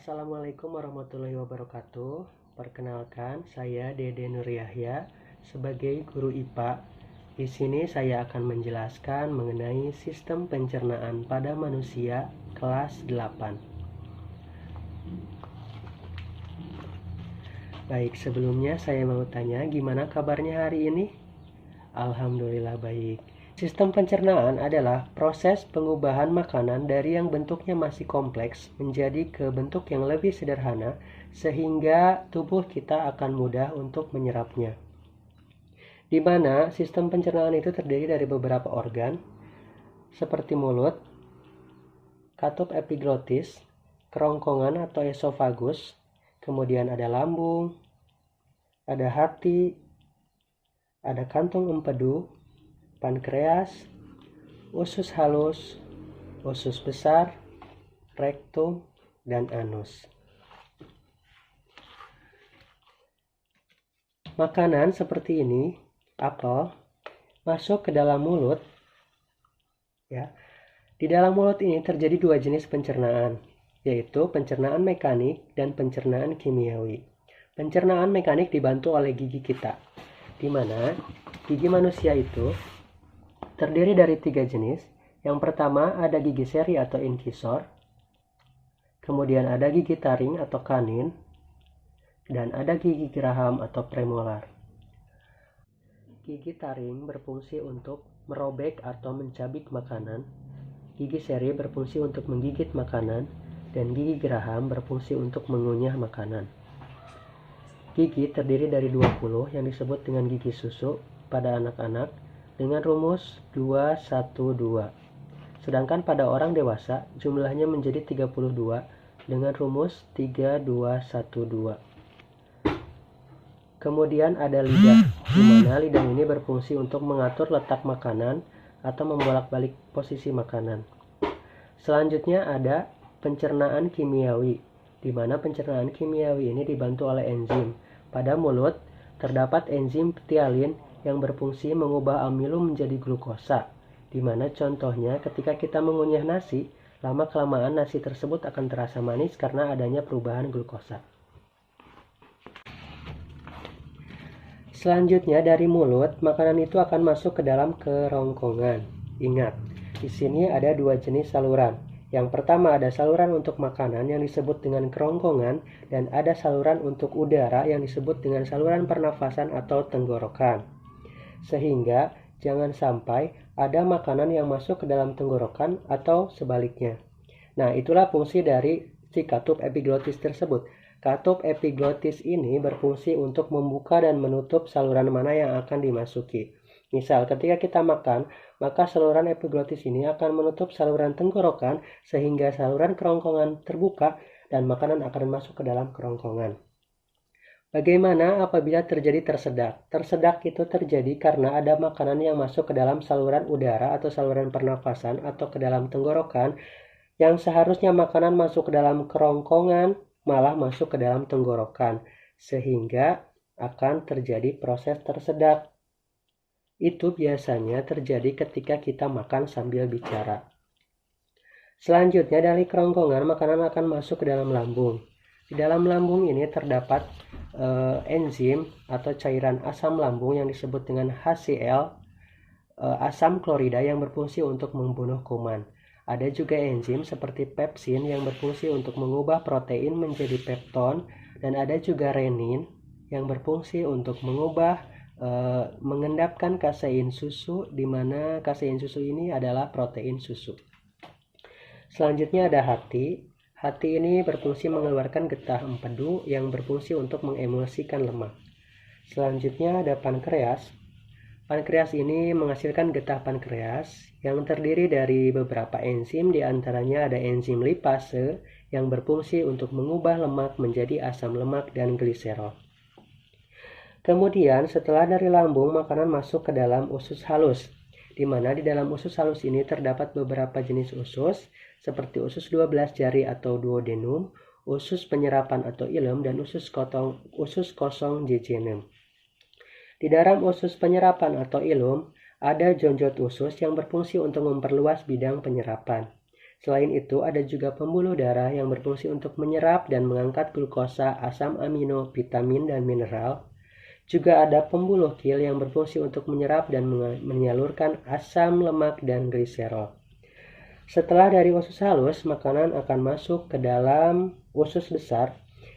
Assalamualaikum warahmatullahi wabarakatuh. Perkenalkan, saya Dede Nur Yahya sebagai guru IPA. Di sini saya akan menjelaskan mengenai sistem pencernaan pada manusia kelas 8. Baik, sebelumnya saya mau tanya gimana kabarnya hari ini? Alhamdulillah baik. Sistem pencernaan adalah proses pengubahan makanan dari yang bentuknya masih kompleks menjadi ke bentuk yang lebih sederhana sehingga tubuh kita akan mudah untuk menyerapnya. Di mana sistem pencernaan itu terdiri dari beberapa organ seperti mulut, katup epiglotis, kerongkongan atau esofagus, kemudian ada lambung, ada hati, ada kantung empedu, pankreas, usus halus, usus besar, rektum, dan anus. Makanan seperti ini, apel, masuk ke dalam mulut. Ya, di dalam mulut ini terjadi dua jenis pencernaan, yaitu pencernaan mekanik dan pencernaan kimiawi. Pencernaan mekanik dibantu oleh gigi kita, di mana gigi manusia itu terdiri dari 3 jenis. Yang pertama ada gigi seri atau inkisor, kemudian ada gigi taring atau kanin, dan ada gigi geraham atau premolar. Gigi taring berfungsi untuk merobek atau mencabik makanan, gigi seri berfungsi untuk menggigit makanan, dan gigi geraham berfungsi untuk mengunyah makanan. Gigi terdiri dari 20 yang disebut dengan gigi susu pada anak-anak dengan rumus 212. Sedangkan pada orang dewasa jumlahnya menjadi 32 dengan rumus 3212. Kemudian ada lidah, di mana lidah ini berfungsi untuk mengatur letak makanan atau membolak-balik posisi makanan. Selanjutnya ada pencernaan kimiawi, di mana pencernaan kimiawi ini dibantu oleh enzim. Pada mulut terdapat enzim ptialin yang berfungsi mengubah amilum menjadi glukosa, di mana contohnya ketika kita mengunyah nasi, lama-kelamaan nasi tersebut akan terasa manis karena adanya perubahan glukosa. Selanjutnya dari mulut, makanan itu akan masuk ke dalam kerongkongan. Ingat, di sini ada 2 jenis saluran. Yang pertama ada saluran untuk makanan yang disebut dengan kerongkongan, dan ada saluran untuk udara yang disebut dengan saluran pernafasan atau tenggorokan. Sehingga jangan sampai ada makanan yang masuk ke dalam tenggorokan atau sebaliknya. Nah, itulah fungsi dari si katup epiglotis tersebut. Katup epiglotis ini berfungsi untuk membuka dan menutup saluran mana yang akan dimasuki. Misal, ketika kita makan, maka saluran epiglotis ini akan menutup saluran tenggorokan sehingga saluran kerongkongan terbuka dan makanan akan masuk ke dalam kerongkongan. Bagaimana apabila terjadi tersedak? Tersedak itu terjadi karena ada makanan yang masuk ke dalam saluran udara atau saluran pernafasan atau ke dalam tenggorokan yang seharusnya makanan masuk ke dalam kerongkongan malah masuk ke dalam tenggorokan sehingga akan terjadi proses tersedak. Itu biasanya terjadi ketika kita makan sambil bicara. Selanjutnya dari kerongkongan makanan akan masuk ke dalam lambung. Di dalam lambung ini terdapat enzim atau cairan asam lambung yang disebut dengan HCl, asam klorida yang berfungsi untuk membunuh kuman. Ada juga enzim seperti pepsin yang berfungsi untuk mengubah protein menjadi pepton, dan ada juga renin yang berfungsi untuk mengubah mengendapkan kasein susu, di mana kasein susu ini adalah protein susu. Selanjutnya ada hati. Hati ini berfungsi mengeluarkan getah empedu yang berfungsi untuk mengemulsikan lemak. Selanjutnya ada pankreas. Pankreas ini menghasilkan getah pankreas yang terdiri dari beberapa enzim, diantaranya ada enzim lipase yang berfungsi untuk mengubah lemak menjadi asam lemak dan gliserol. Kemudian setelah dari lambung, makanan masuk ke dalam usus halus, di mana di dalam usus halus ini terdapat beberapa jenis usus, seperti usus 12 jari atau duodenum, usus penyerapan atau ilem, dan usus kosong jejunum. Di dalam usus penyerapan atau ilum, ada jonjot usus yang berfungsi untuk memperluas bidang penyerapan. Selain itu, ada juga pembuluh darah yang berfungsi untuk menyerap dan mengangkat glukosa, asam amino, vitamin, dan mineral. Juga ada pembuluh kil yang berfungsi untuk menyerap dan menyalurkan asam lemak dan gliserol. Setelah dari usus halus, makanan akan masuk ke dalam usus besar,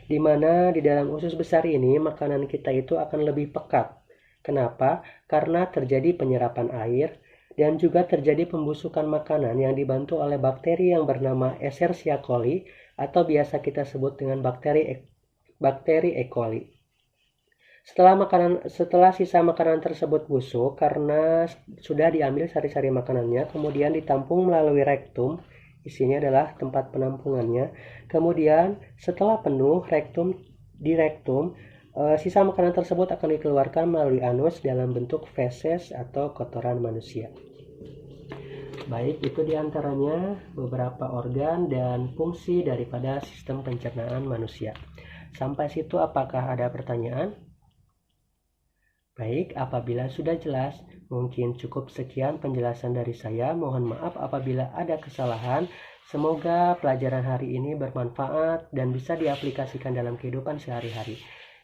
di mana di dalam usus besar ini makanan kita itu akan lebih pekat. Kenapa? Karena terjadi penyerapan air dan juga terjadi pembusukan makanan yang dibantu oleh bakteri yang bernama Escherichia coli atau biasa kita sebut dengan bakteri E. coli. Setelah sisa makanan tersebut busuk karena sudah diambil sari-sari makanannya, kemudian ditampung melalui rektum, isinya adalah tempat penampungannya. Kemudian setelah penuh di rektum, sisa makanan tersebut akan dikeluarkan melalui anus dalam bentuk feses atau kotoran manusia. Baik, itu diantaranya beberapa organ dan fungsi daripada sistem pencernaan manusia. Sampai situ apakah ada pertanyaan? Baik, apabila sudah jelas, mungkin cukup sekian penjelasan dari saya. Mohon maaf apabila ada kesalahan. Semoga pelajaran hari ini bermanfaat dan bisa diaplikasikan dalam kehidupan sehari-hari.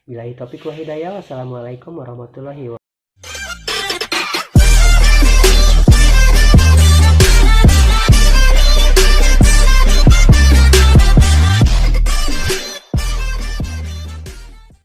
Billahi taufiq wal hidayah. Wassalamualaikum warahmatullahi wabarakatuh.